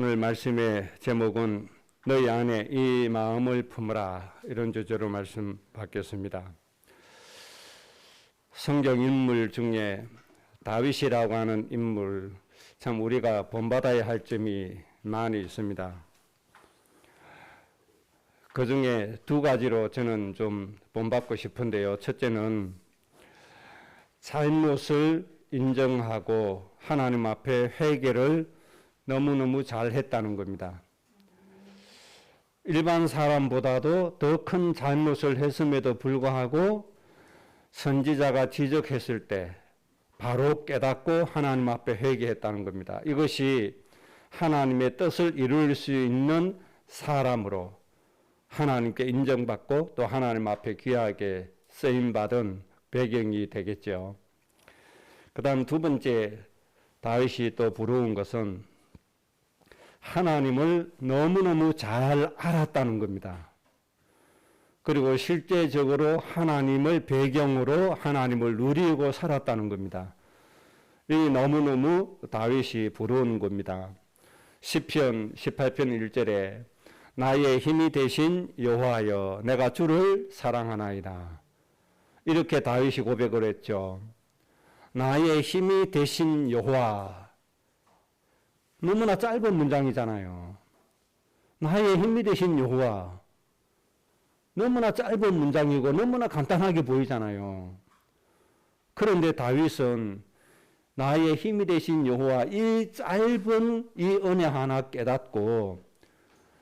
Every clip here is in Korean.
오늘 말씀의 제목은 너희 안에 이 마음을 품으라, 이런 주제로 말씀 받겠습니다. 성경 인물 중에 다윗이라고 하는 인물, 참 우리가 본받아야 할 점이 많이 있습니다. 그 중에 두 가지로 저는 좀 본받고 싶은데요. 첫째는 잘못을 인정하고 하나님 앞에 회개를 너무너무 잘했다는 겁니다. 일반 사람보다도 더 큰 잘못을 했음에도 불구하고 선지자가 지적했을 때 바로 깨닫고 하나님 앞에 회개했다는 겁니다. 이것이 하나님의 뜻을 이룰 수 있는 사람으로 하나님께 인정받고 또 하나님 앞에 귀하게 쓰임받은 배경이 되겠죠. 그 다음 두 번째, 다윗이 또 부러운 것은 하나님을 너무너무 잘 알았다는 겁니다. 그리고 실제적으로 하나님을 배경으로 하나님을 누리고 살았다는 겁니다. 이 너무너무 다윗이 부러운 겁니다. 시편 18편 1절에 나의 힘이 되신 여호와여 내가 주를 사랑하나이다. 이렇게 다윗이 고백을 했죠. 나의 힘이 되신 여호와. 너무나 짧은 문장이잖아요. 나의 힘이 되신 여호와. 너무나 짧은 문장이고 너무나 간단하게 보이잖아요. 그런데 다윗은 나의 힘이 되신 여호와, 이 짧은 이 은혜 하나 깨닫고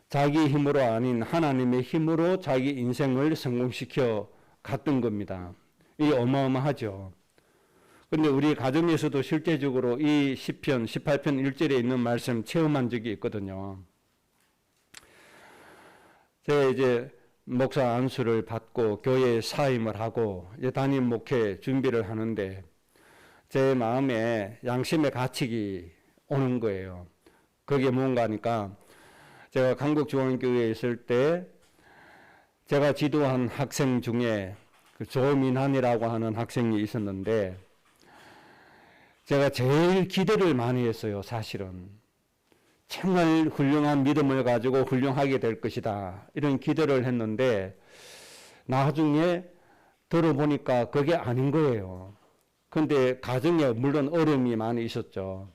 자기 힘으로 아닌 하나님의 힘으로 자기 인생을 성공시켜 갔던 겁니다. 이 어마어마하죠. 그런데 우리 가정에서도 실제적으로 이 시편 18편 1절에 있는 말씀 체험한 적이 있거든요. 제가 이제 목사 안수를 받고 교회에 사임을 하고 이제 담임 목회 준비를 하는데 제 마음에 양심의 가책이 오는 거예요. 그게 뭔가 하니까 제가 강북중앙교회에 있을 때 제가 지도한 학생 중에 그 조민환이라고 하는 학생이 있었는데 제가 제일 기대를 많이 했어요. 사실은 정말 훌륭한 믿음을 가지고 훌륭하게 될 것이다, 이런 기대를 했는데 나중에 들어보니까 그게 아닌 거예요. 근데 가정에 물론 어려움이 많이 있었죠.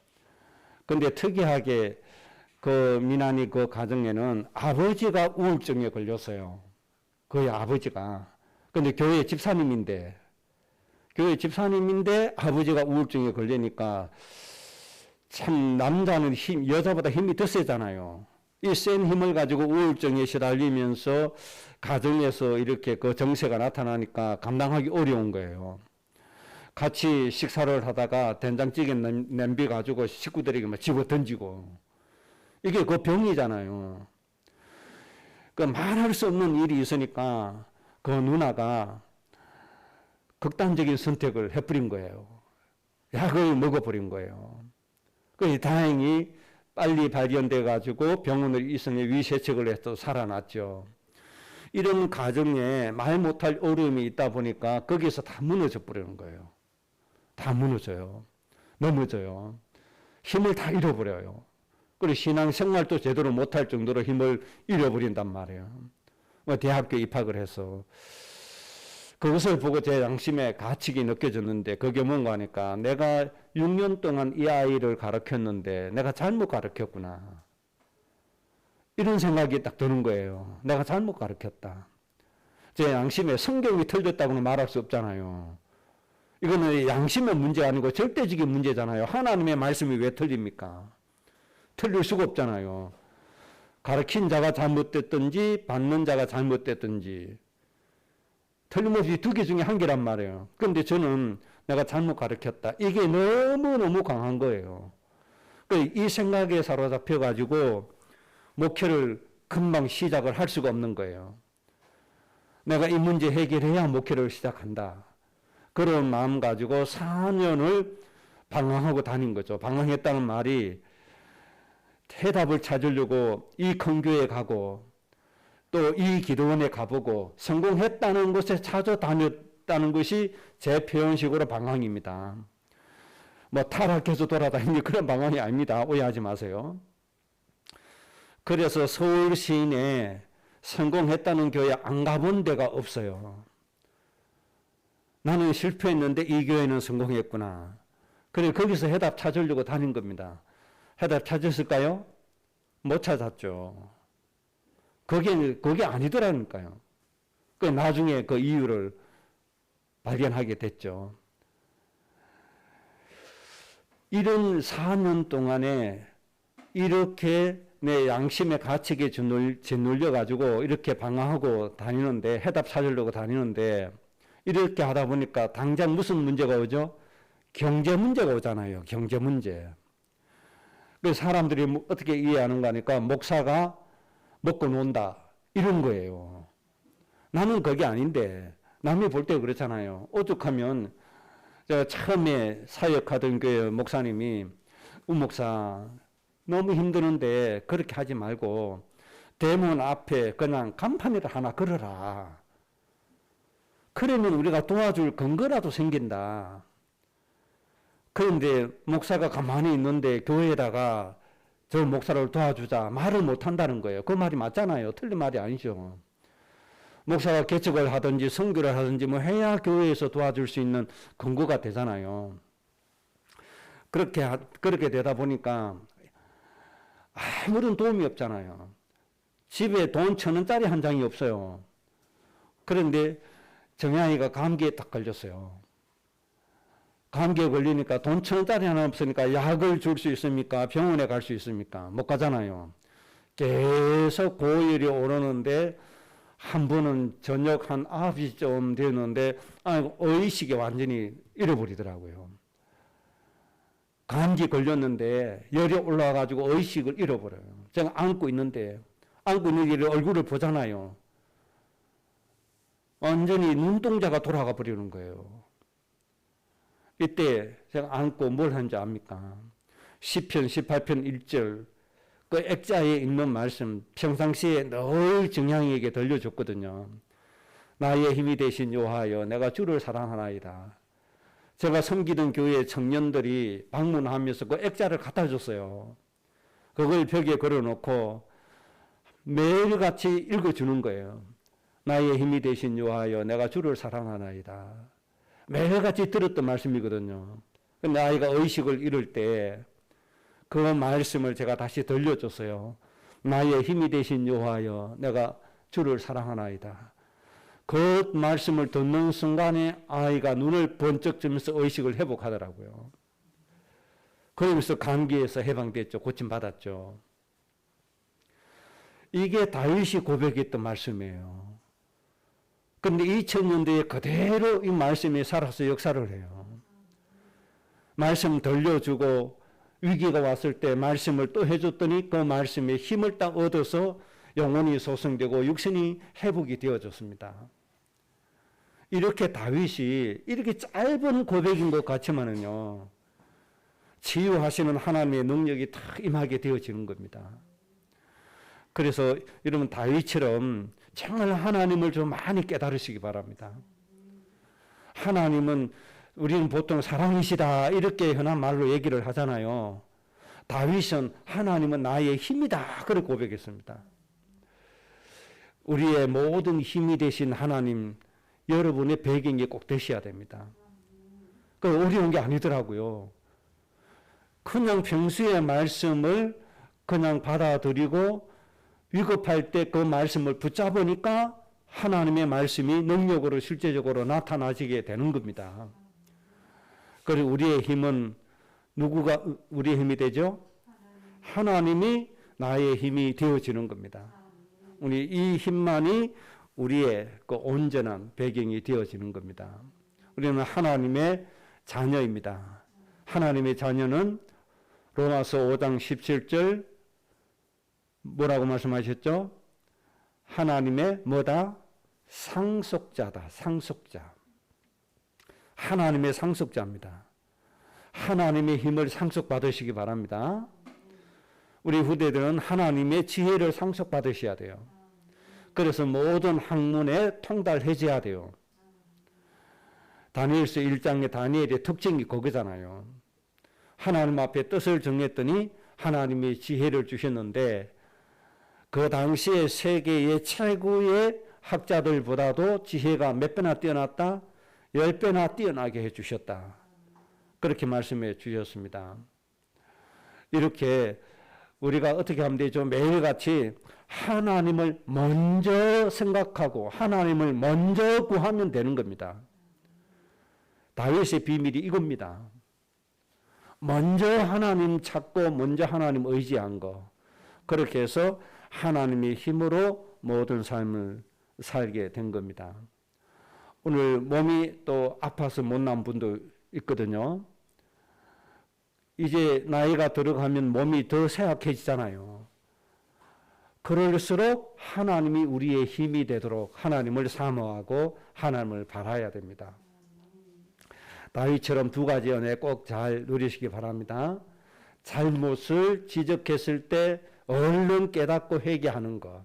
근데 특이하게 그 민환이 그 가정에는 아버지가 우울증에 걸렸어요. 거의 아버지가. 근데 교회 집사님인데 아버지가 우울증에 걸리니까 참 남자는 여자보다 힘이 더 세잖아요. 이 센 힘을 가지고 우울증에 시달리면서 가정에서 이렇게 그 정세가 나타나니까 감당하기 어려운 거예요. 같이 식사를 하다가 된장찌개 냄비 가지고 식구들에게 막 집어 던지고, 이게 그 병이잖아요. 그 말할 수 없는 일이 있으니까 그 누나가 극단적인 선택을 해버린 거예요. 약을 먹어버린 거예요. 그래서 다행히 빨리 발견돼 가지고 병원을 이송해 위세척을 해서 살아났죠. 이런 가정에 말 못할 어려움이 있다 보니까 거기서 다 무너져 버리는 거예요. 다 무너져요. 넘어져요. 힘을 다 잃어버려요. 그리고 신앙생활도 제대로 못할 정도로 힘을 잃어버린단 말이에요. 대학교 입학을 해서 그것을 보고 제 양심의 가책이 느껴졌는데, 그게 뭔가 하니까 내가 6년 동안 이 아이를 가르쳤는데 내가 잘못 가르쳤구나, 이런 생각이 딱 드는 거예요. 내가 잘못 가르쳤다. 제 양심에 성경이 틀렸다고는 말할 수 없잖아요. 이거는 양심의 문제 아니고 절대적인 문제잖아요. 하나님의 말씀이 왜 틀립니까? 틀릴 수가 없잖아요. 가르친 자가 잘못됐든지 받는 자가 잘못됐든지 틀림없이 두 개 중에 한 개란 말이에요. 그런데 저는 내가 잘못 가르쳤다, 이게 너무너무 강한 거예요. 이 생각에 사로잡혀가지고 목회를 금방 시작을 할 수가 없는 거예요. 내가 이 문제 해결해야 목회를 시작한다, 그런 마음 가지고 4년을 방황하고 다닌 거죠. 방황했다는 말이 해답을 찾으려고 이 큰 교회에 가고 또 이 기도원에 가보고 성공했다는 곳에 찾아다녔다는 것이 제 표현식으로 방황입니다. 뭐 타락해서 돌아다니는 그런 방황이 아닙니다. 오해하지 마세요. 그래서 서울 시내 성공했다는 교회 안 가본 데가 없어요. 나는 실패했는데 이 교회는 성공했구나. 그래 거기서 해답 찾으려고 다닌 겁니다. 해답 찾았을까요? 못 찾았죠. 그게 아니더라니까요. 그 나중에 그 이유를 발견하게 됐죠. 이런 4년 동안에 이렇게 내 양심의 가책에 짓눌려 가지고 이렇게 방황하고 다니는데, 해답 찾으려고 다니는데, 이렇게 하다 보니까 당장 무슨 문제가 오죠? 경제 문제가 오잖아요. 경제 문제. 그래서 사람들이 어떻게 이해하는가 하니까 목사가 먹고 논다 이런 거예요. 나는 그게 아닌데, 남이 볼 때 그렇잖아요. 오죽하면 제가 처음에 사역하던 교회 목사님이 목사 너무 힘드는데 그렇게 하지 말고 대문 앞에 그냥 간판이라 하나 걸어라. 그러면 우리가 도와줄 근거라도 생긴다. 그런데 목사가 가만히 있는데 교회에다가 저 목사를 도와주자 말을 못 한다는 거예요. 그 말이 맞잖아요. 틀린 말이 아니죠. 목사가 개척을 하든지 선교를 하든지 뭐 해야 교회에서 도와줄 수 있는 근거가 되잖아요. 그렇게 되다 보니까 아무런 도움이 없잖아요. 집에 돈 1,000원짜리 한 장이 없어요. 그런데 정양이가 감기에 딱 걸렸어요. 감기에 걸리니까 돈 1,000원짜리 하나 없으니까 약을 줄 수 있습니까? 병원에 갈 수 있습니까? 못 가잖아요. 계속 고열이 오르는데 한 번은 저녁 한 9시쯤 되는데 의식이 완전히 잃어버리더라고요. 감기 걸렸는데 열이 올라와가지고 의식을 잃어버려요. 제가 안고 있는데 얼굴을 보잖아요. 완전히 눈동자가 돌아가 버리는 거예요. 이때 제가 안고 뭘 한지 압니까? 시편 18편 1절 그 액자에 있는 말씀 평상시에 늘 정양이에게 들려줬거든요. 나의 힘이 되신 여호와여 내가 주를 사랑하나이다. 제가 섬기던 교회 청년들이 방문하면서 그 액자를 갖다 줬어요. 그걸 벽에 걸어놓고 매일같이 읽어주는 거예요. 나의 힘이 되신 여호와여 내가 주를 사랑하나이다. 매일같이 들었던 말씀이거든요. 근데 아이가 의식을 잃을 때 그 말씀을 제가 다시 들려줬어요. 나의 힘이 되신 여호와여 내가 주를 사랑하나이다. 그 말씀을 듣는 순간에 아이가 눈을 번쩍 뜨면서 의식을 회복하더라고요. 그러면서 감기에서 해방됐죠. 고침받았죠. 이게 다윗이 고백했던 말씀이에요. 그런데 2000년대에 그대로 이 말씀이 살아서 역사를 해요. 말씀 들려주고 위기가 왔을 때 말씀을 또 해줬더니 그 말씀에 힘을 딱 얻어서 영혼이 소성되고 육신이 회복이 되어졌습니다. 이렇게 다윗이 이렇게 짧은 고백인 것 같지만은요, 치유하시는 하나님의 능력이 다 임하게 되어지는 겁니다. 그래서 여러분 다윗처럼 정말 하나님을 좀 많이 깨달으시기 바랍니다. 하나님은 우리는 보통 사랑이시다 이렇게 흔한 말로 얘기를 하잖아요. 다윗은 하나님은 나의 힘이다 그렇게 고백했습니다. 우리의 모든 힘이 되신 하나님 여러분의 배경이 꼭 되셔야 됩니다. 그 어려운 게 아니더라고요. 그냥 평소의 말씀을 그냥 받아들이고 위급할 때 그 말씀을 붙잡으니까 하나님의 말씀이 능력으로 실제적으로 나타나지게 되는 겁니다. 그리고 우리의 힘은 누구가 우리의 힘이 되죠? 하나님이 나의 힘이 되어지는 겁니다. 우리 이 힘만이 우리의 그 온전한 배경이 되어지는 겁니다. 우리는 하나님의 자녀입니다. 하나님의 자녀는 로마서 5장 17절 뭐라고 말씀하셨죠? 하나님의 뭐다? 상속자다. 상속자. 하나님의 상속자입니다. 하나님의 힘을 상속받으시기 바랍니다. 우리 후대들은 하나님의 지혜를 상속받으셔야 돼요. 그래서 모든 학문에 통달해져야 돼요. 다니엘서 1장의 다니엘의 특징이 거기잖아요. 하나님 앞에 뜻을 정했더니 하나님의 지혜를 주셨는데 그 당시에 세계의 최고의 학자들보다도 지혜가 몇 배나 뛰어났다? 10배나 뛰어나게 해주셨다. 그렇게 말씀해 주셨습니다. 이렇게 우리가 어떻게 하면 되죠? 매일같이 하나님을 먼저 생각하고 하나님을 먼저 구하면 되는 겁니다. 다윗의 비밀이 이겁니다. 먼저 하나님 찾고 먼저 하나님 의지한 거. 그렇게 해서 하나님의 힘으로 모든 삶을 살게 된 겁니다. 오늘 몸이 또 아파서 못난 분도 있거든요. 이제 나이가 들어가면 몸이 더 쇠약해지잖아요. 그럴수록 하나님이 우리의 힘이 되도록 하나님을 사모하고 하나님을 바라야 됩니다. 다윗처럼 두 가지 은혜 꼭 잘 누리시기 바랍니다. 잘못을 지적했을 때 얼른 깨닫고 회개하는 것.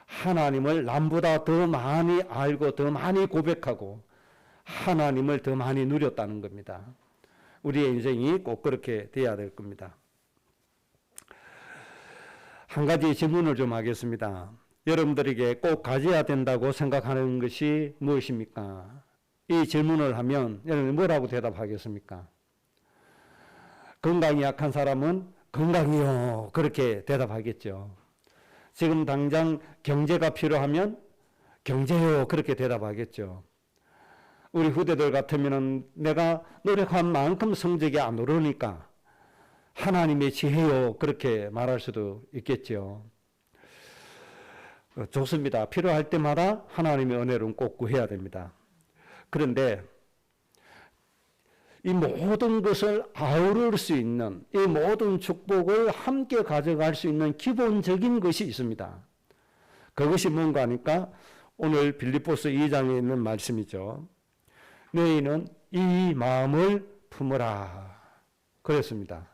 하나님을 남보다 더 많이 알고 더 많이 고백하고 하나님을 더 많이 누렸다는 겁니다. 우리의 인생이 꼭 그렇게 돼야 될 겁니다. 한 가지 질문을 좀 하겠습니다. 여러분들에게 꼭 가져야 된다고 생각하는 것이 무엇입니까? 이 질문을 하면 여러분 뭐라고 대답하겠습니까? 건강이 약한 사람은 건강이요. 그렇게 대답하겠죠. 지금 당장 경제가 필요하면 경제요. 그렇게 대답하겠죠. 우리 후대들 같으면 내가 노력한 만큼 성적이 안 오르니까 하나님의 지혜요. 그렇게 말할 수도 있겠죠. 좋습니다. 필요할 때마다 하나님의 은혜를 꼭 구해야 됩니다. 그런데 이 모든 것을 아우를 수 있는 이 모든 축복을 함께 가져갈 수 있는 기본적인 것이 있습니다. 그것이 뭔가 하니까 오늘 빌립보서 2장에 있는 말씀이죠. 너희는 이 마음을 품으라. 그랬습니다.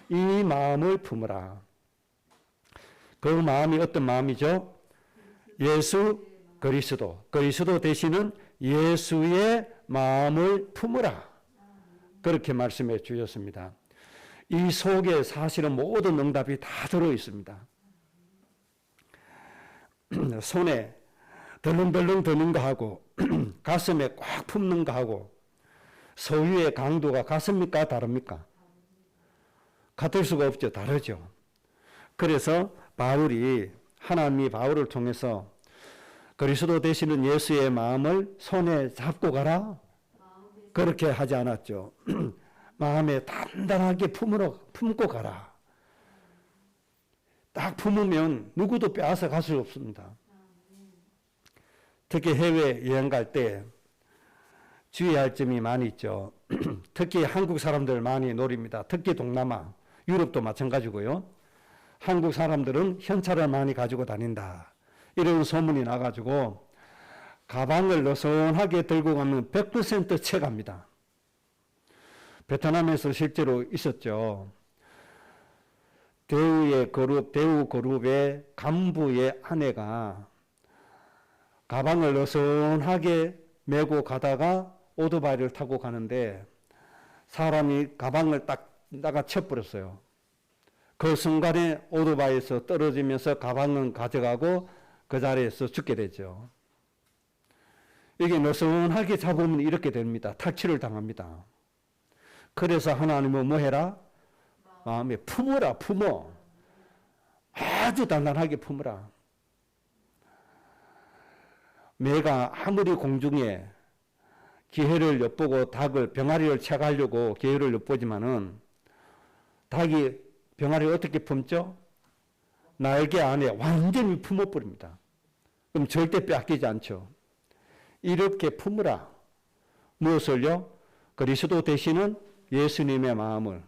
이 마음을 품으라. 그 마음이 어떤 마음이죠? 예수 그리스도. 그리스도 되시는 예수의 마음을 품으라. 그렇게 말씀해 주셨습니다. 이 속에 사실은 모든 응답이 다 들어 있습니다. 손에 덜렁덜렁 드는 거 하고 가슴에 꽉 품는 거 하고 소유의 강도가 같습니까? 다릅니까? 같을 수가 없죠. 다르죠. 그래서 바울이 하나님이 바울을 통해서 그리스도 되시는 예수의 마음을 손에 잡고 가라. 그렇게 하지 않았죠. 마음에 단단하게 품고 가라. 딱 품으면 누구도 빼앗아 갈 수 없습니다. 특히 해외 여행 갈 때 주의할 점이 많이 있죠. 특히 한국 사람들 많이 노립니다. 특히 동남아, 유럽도 마찬가지고요. 한국 사람들은 현찰을 많이 가지고 다닌다. 이런 소문이 나가지고 가방을 느슨하게 들고 가면 100% 채갑니다. 베트남에서 실제로 있었죠. 대우 그룹의 간부의 아내가 가방을 느슨하게 메고 가다가 오토바이를 타고 가는데 사람이 가방을 딱 나가 쳐버렸어요. 그 순간에 오토바이에서 떨어지면서 가방은 가져가고 그 자리에서 죽게 되죠. 이게 느슨하게 잡으면 이렇게 됩니다. 탈취를 당합니다. 그래서 하나님은 뭐 해라? 마음에 품어라, 품어. 아주 단단하게 품어라. 매가 아무리 공중에 기회를 엿보고 닭을 병아리를 채가려고 기회를 엿보지만은 닭이 병아리를 어떻게 품죠? 날개 안에 완전히 품어버립니다. 그럼 절대 빼앗기지 않죠. 이렇게 품으라. 무엇을요? 그리스도 되시는 예수님의 마음을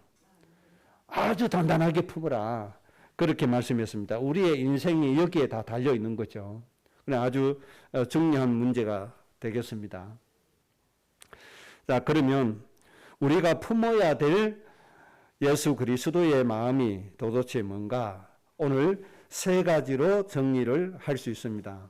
아주 단단하게 품으라. 그렇게 말씀했습니다. 우리의 인생이 여기에 다 달려 있는 거죠. 아주 중요한 문제가 되겠습니다. 자, 그러면 우리가 품어야 될 예수 그리스도의 마음이 도대체 뭔가? 오늘 세 가지로 정리를 할 수 있습니다.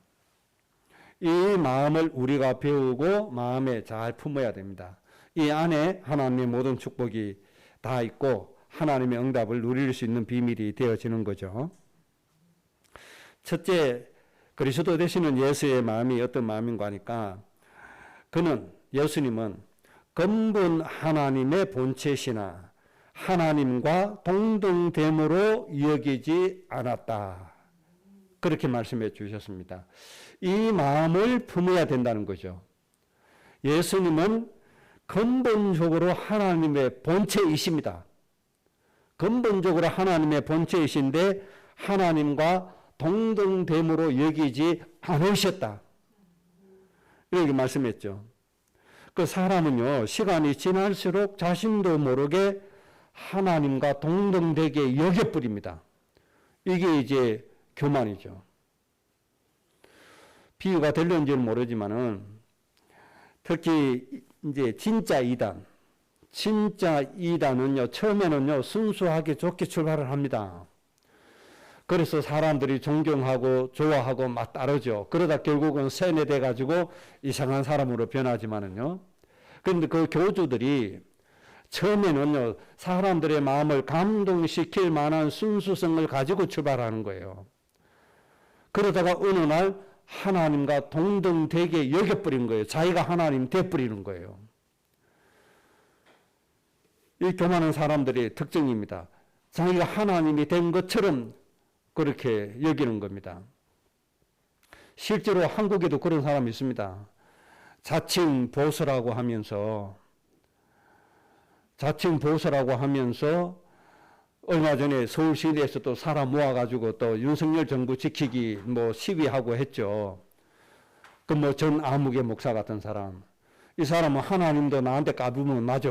이 마음을 우리가 배우고 마음에 잘 품어야 됩니다. 이 안에 하나님의 모든 축복이 다 있고 하나님의 응답을 누릴 수 있는 비밀이 되어지는 거죠. 첫째, 그리스도 되시는 예수의 마음이 어떤 마음인가 하니까 예수님은 근본 하나님의 본체시나 하나님과 동등됨으로 여기지 않았다. 그렇게 말씀해 주셨습니다. 이 마음을 품어야 된다는 거죠. 예수님은 근본적으로 하나님의 본체이십니다. 근본적으로 하나님의 본체이신데 하나님과 동등됨으로 여기지 않으셨다. 이렇게 말씀했죠. 그 사람은요, 시간이 지날수록 자신도 모르게 하나님과 동등되게 여겨버립니다. 이게 이제 교만이죠. 비유가 될런지는 모르지만은 특히 이제 진짜 이단은요, 처음에는요, 순수하게 좋게 출발을 합니다. 그래서 사람들이 존경하고 좋아하고 막 따르죠. 그러다 결국은 세뇌돼 가지고 이상한 사람으로 변하지만은요. 그런데 그 교주들이 처음에는요, 사람들의 마음을 감동시킬 만한 순수성을 가지고 출발하는 거예요. 그러다가 어느 날 하나님과 동등되게 여겨버린 거예요. 자기가 하나님 돼버리는 거예요. 이 교만한 사람들의 특징입니다. 자기가 하나님이 된 것처럼 그렇게 여기는 겁니다. 실제로 한국에도 그런 사람이 있습니다. 자칭 보수라고 하면서 얼마 전에 서울시내에서 또 사람 모아가지고 또 윤석열 정부 지키기 시위하고 했죠. 그 전 아무개 목사 같은 사람. 이 사람은 하나님도 나한테 까불면 맞아.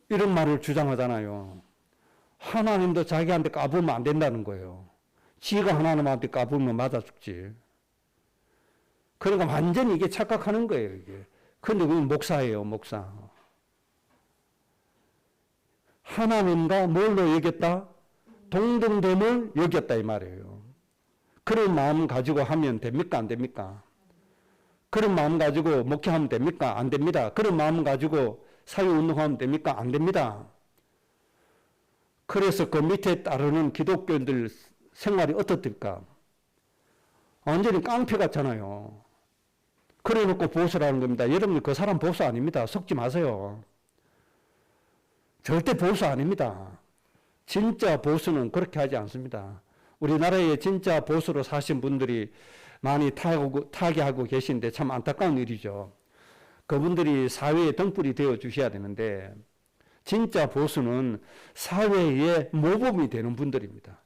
이런 말을 주장하잖아요. 하나님도 자기한테 까불면 안 된다는 거예요. 지가 하나님한테 까불면 맞아 죽지. 그러니까 완전히 이게 착각하는 거예요, 이게. 근데 그건 목사예요, 목사. 하나님과 뭘로 여겼다? 동등됨을 여겼다 이 말이에요. 그런 마음 가지고 하면 됩니까? 안 됩니까? 그런 마음 가지고 목회하면 됩니까? 안 됩니다. 그런 마음 가지고 사회운동하면 됩니까? 안 됩니다. 그래서 그 밑에 따르는 기독교인들 생활이 어떻습니까? 완전히 깡패 같잖아요. 그래 놓고 보수라는 겁니다. 여러분 그 사람 보수 아닙니다. 속지 마세요. 절대 보수 아닙니다. 진짜 보수는 그렇게 하지 않습니다. 우리나라에 진짜 보수로 사신 분들이 많이 타계하고 계신데 참 안타까운 일이죠. 그분들이 사회의 등불이 되어 주셔야 되는데 진짜 보수는 사회의 모범이 되는 분들입니다.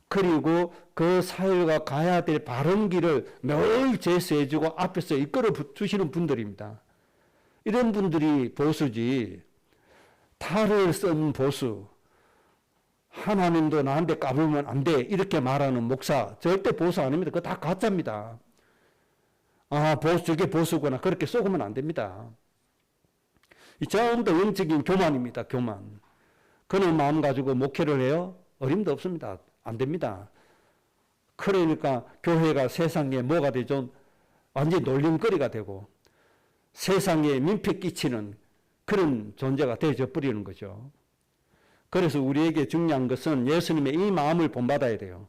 그리고 그 사회가 가야 될 바른 길을 늘 제시해주고 앞에서 이끌어 주시는 분들입니다. 이런 분들이 보수지, 탈을 쓴 보수, 하나님도 나한테 까불면 안 돼 이렇게 말하는 목사 절대 보수 아닙니다. 그거 다 가짜입니다. 아, 저게 보수구나 그렇게 쏘으면 안 됩니다. 이 전부 다 영적인 교만입니다. 교만. 그런 마음 가지고 목회를 해요? 어림도 없습니다. 안 됩니다. 그러니까 교회가 세상에 뭐가 되죠? 완전히 놀림거리가 되고 세상에 민폐 끼치는 그런 존재가 되어져 버리는 거죠. 그래서 우리에게 중요한 것은 예수님의 이 마음을 본받아야 돼요.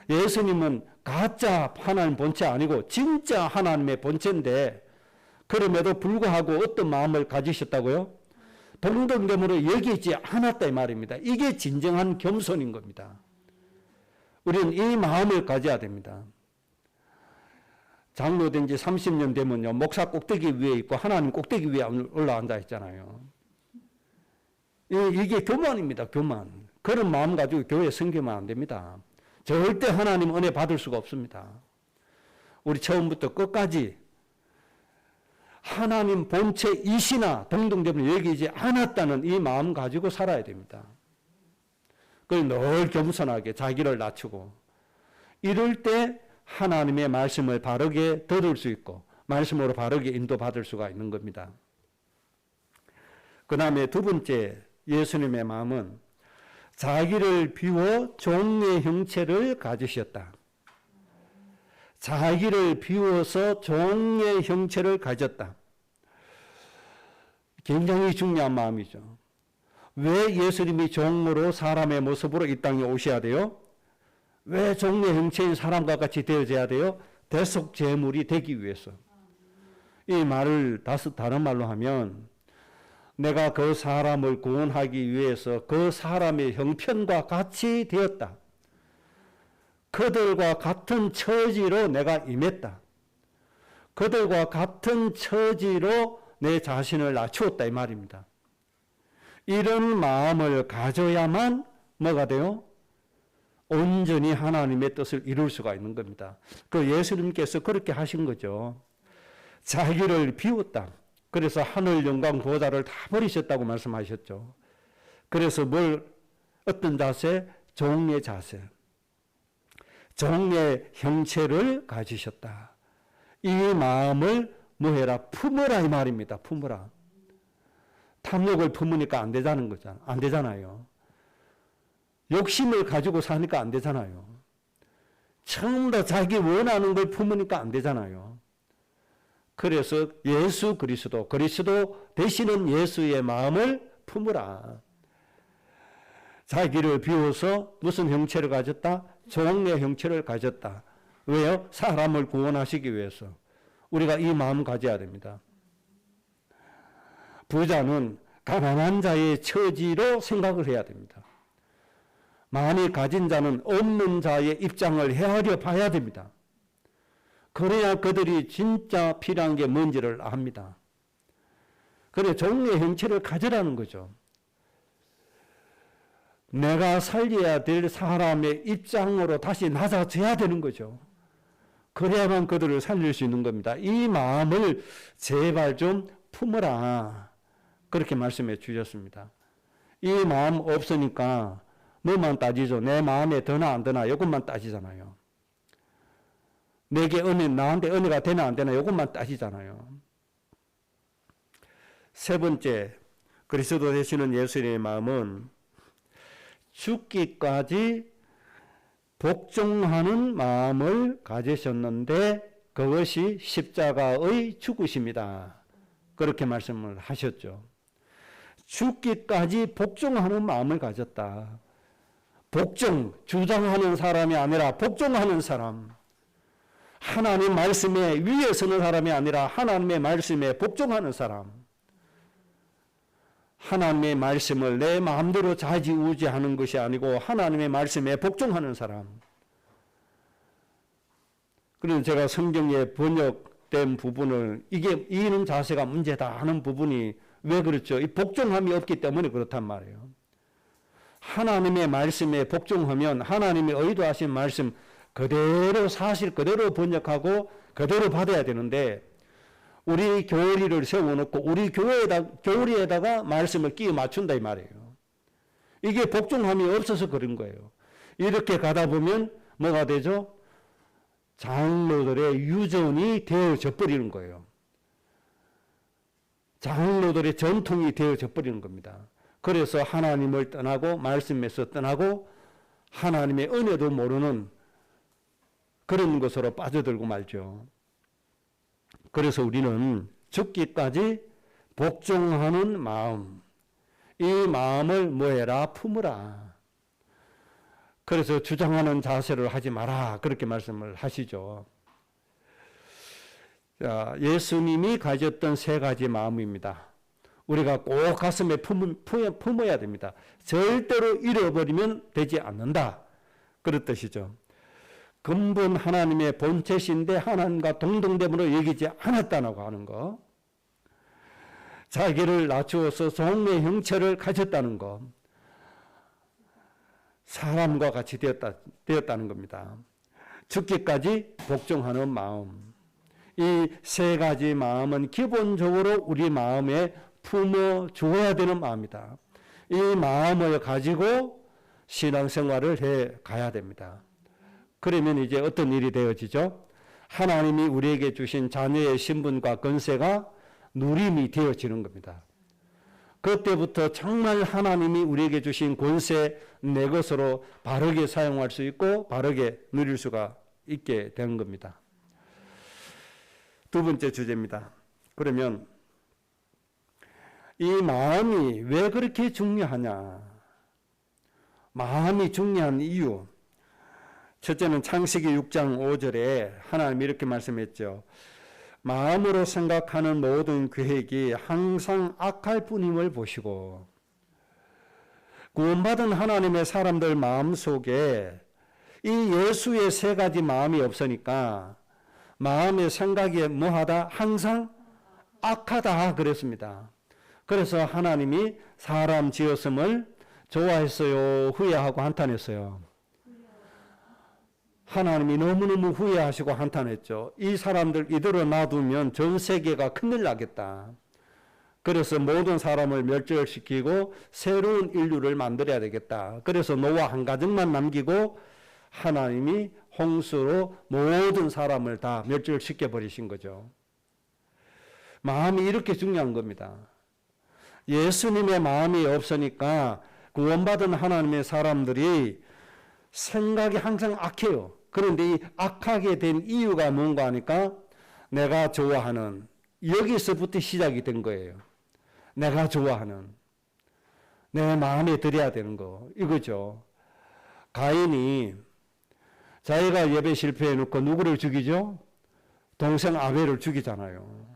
예수님은 가짜 하나님 본체 아니고 진짜 하나님의 본체인데 그럼에도 불구하고 어떤 마음을 가지셨다고요? 동등됨으로 여기지 않았다 이 말입니다. 이게 진정한 겸손인 겁니다. 우리는 이 마음을 가져야 됩니다. 장로된 지 30년 되면요, 목사 꼭대기 위에 있고 하나님 꼭대기 위에 올라앉아 있잖아요. 이게 교만입니다. 교만. 그런 마음 가지고 교회에 섬기면 안 됩니다. 절대 하나님 은혜 받을 수가 없습니다. 우리 처음부터 끝까지 하나님 본체이시나 동등됨을 여기지 않았다는 이 마음 가지고 살아야 됩니다. 그걸 늘 겸손하게 자기를 낮추고 이럴 때 하나님의 말씀을 바르게 들을 수 있고 말씀으로 바르게 인도받을 수가 있는 겁니다. 그 다음에 두 번째 예수님의 마음은 자기를 비워 종의 형체를 가지셨다. 자기를 비워서 종의 형체를 가졌다. 굉장히 중요한 마음이죠. 왜 예수님이 종으로 사람의 모습으로 이 땅에 오셔야 돼요? 왜 종의 형체인 사람과 같이 되어져야 돼요? 대속제물이 되기 위해서. 이 말을 다른 말로 하면 내가 그 사람을 구원하기 위해서 그 사람의 형편과 같이 되었다. 그들과 같은 처지로 내가 임했다. 그들과 같은 처지로 내 자신을 낮추었다 이 말입니다. 이런 마음을 가져야만 뭐가 돼요? 온전히 하나님의 뜻을 이룰 수가 있는 겁니다. 그 예수님께서 그렇게 하신 거죠. 자기를 비웠다. 그래서 하늘 영광 보좌를 다 버리셨다고 말씀하셨죠. 그래서 어떤 자세? 종의 자세. 종의 형체를 가지셨다. 이 마음을 뭐해라? 품으라 이 말입니다. 품으라. 탐욕을 품으니까 안 되자는 거잖아. 안 되잖아요. 욕심을 가지고 사니까 안 되잖아요. 처음부터 자기 원하는 걸 품으니까 안 되잖아요. 그래서 예수 그리스도 되시는 예수의 마음을 품으라. 자기를 비워서 무슨 형체를 가졌다? 종의 형체를 가졌다. 왜요? 사람을 구원하시기 위해서. 우리가 이 마음 가져야 됩니다. 부자는 가난한 자의 처지로 생각을 해야 됩니다. 많이 가진 자는 없는 자의 입장을 헤아려 봐야 됩니다. 그래야 그들이 진짜 필요한 게 뭔지를 압니다. 그래 종의 형체를 가지라는 거죠. 내가 살려야 될 사람의 입장으로 다시 낮아져야 되는 거죠. 그래야만 그들을 살릴 수 있는 겁니다. 이 마음을 제발 좀 품어라. 그렇게 말씀해 주셨습니다. 이 마음 없으니까 뭐만 따지죠. 내 마음에 드나 안 드나 이것만 따지잖아요. 나한테 은혜가 되나 안 되나 이것만 따지잖아요. 세 번째, 그리스도 되시는 예수님의 마음은 죽기까지 복종하는 마음을 가지셨는데 그것이 십자가의 죽으심이다. 그렇게 말씀을 하셨죠. 죽기까지 복종하는 마음을 가졌다. 주장하는 사람이 아니라 복종하는 사람. 하나님 말씀에 위에 서는 사람이 아니라 하나님의 말씀에 복종하는 사람. 하나님의 말씀을 내 마음대로 좌지우지하는 것이 아니고 하나님의 말씀에 복종하는 사람. 그래서 제가 성경에 번역된 부분을 이기는 자세가 문제다 하는 부분이 왜 그렇죠? 이 복종함이 없기 때문에 그렇단 말이에요. 하나님의 말씀에 복종하면 하나님의 의도하신 말씀 그대로 사실 그대로 번역하고 그대로 받아야 되는데 우리 교리를 세워놓고 우리 교리에다가 말씀을 끼워 맞춘다 이 말이에요. 이게 복종함이 없어서 그런 거예요. 이렇게 가다 보면 뭐가 되죠? 장로들의 유전이 되어져 버리는 거예요. 장로들의 전통이 되어져 버리는 겁니다. 그래서 하나님을 떠나고 말씀에서 떠나고 하나님의 은혜도 모르는 그런 것으로 빠져들고 말죠. 그래서 우리는 죽기까지 복종하는 마음, 이 마음을 뭐해라? 품으라. 그래서 주장하는 자세를 하지 마라. 그렇게 말씀을 하시죠. 자, 예수님이 가졌던 세 가지 마음입니다. 우리가 꼭 가슴에 품어야 됩니다. 절대로 잃어버리면 되지 않는다. 그런 뜻이죠. 근본 하나님의 본체신데 하나님과 동등됨으로 여기지 않았다고 하는 거. 자기를 낮추어서 종의 형체를 가졌다는 거. 사람과 같이 되었다는 겁니다. 죽기까지 복종하는 마음. 이 세 가지 마음은 기본적으로 우리 마음에 품어 주어야 되는 마음이다. 이 마음을 가지고 신앙생활을 해 가야 됩니다. 그러면 이제 어떤 일이 되어지죠? 하나님이 우리에게 주신 자녀의 신분과 권세가 누림이 되어지는 겁니다. 그때부터 정말 하나님이 우리에게 주신 권세 내 것으로 바르게 사용할 수 있고 바르게 누릴 수가 있게 되는 겁니다. 두 번째 주제입니다. 그러면 이 마음이 왜 그렇게 중요하냐? 마음이 중요한 이유. 첫째는 창세기 6장 5절에 하나님이 이렇게 말씀했죠. 마음으로 생각하는 모든 계획이 항상 악할 뿐임을 보시고, 구원받은 하나님의 사람들 마음속에 이 예수의 세 가지 마음이 없으니까 마음의 생각이 뭐하다? 항상 악하다 그랬습니다. 그래서 하나님이 사람 지었음을 좋아했어요? 후회하고 한탄했어요? 하나님이 너무너무 후회하시고 한탄했죠. 이 사람들 이대로 놔두면 전 세계가 큰일 나겠다. 그래서 모든 사람을 멸절시키고 새로운 인류를 만들어야 되겠다. 그래서 노아 한 가정만 남기고 하나님이 홍수로 모든 사람을 다 멸절시켜 버리신 거죠. 마음이 이렇게 중요한 겁니다. 예수님의 마음이 없으니까 구원받은 하나님의 사람들이 생각이 항상 악해요. 그런데 이 악하게 된 이유가 뭔가 하니까 내가 좋아하는, 여기서부터 시작이 된 거예요. 내가 좋아하는, 내 마음에 들여야 되는 거, 이거죠. 가인이 자기가 예배 실패해 놓고 누구를 죽이죠? 동생 아벨을 죽이잖아요.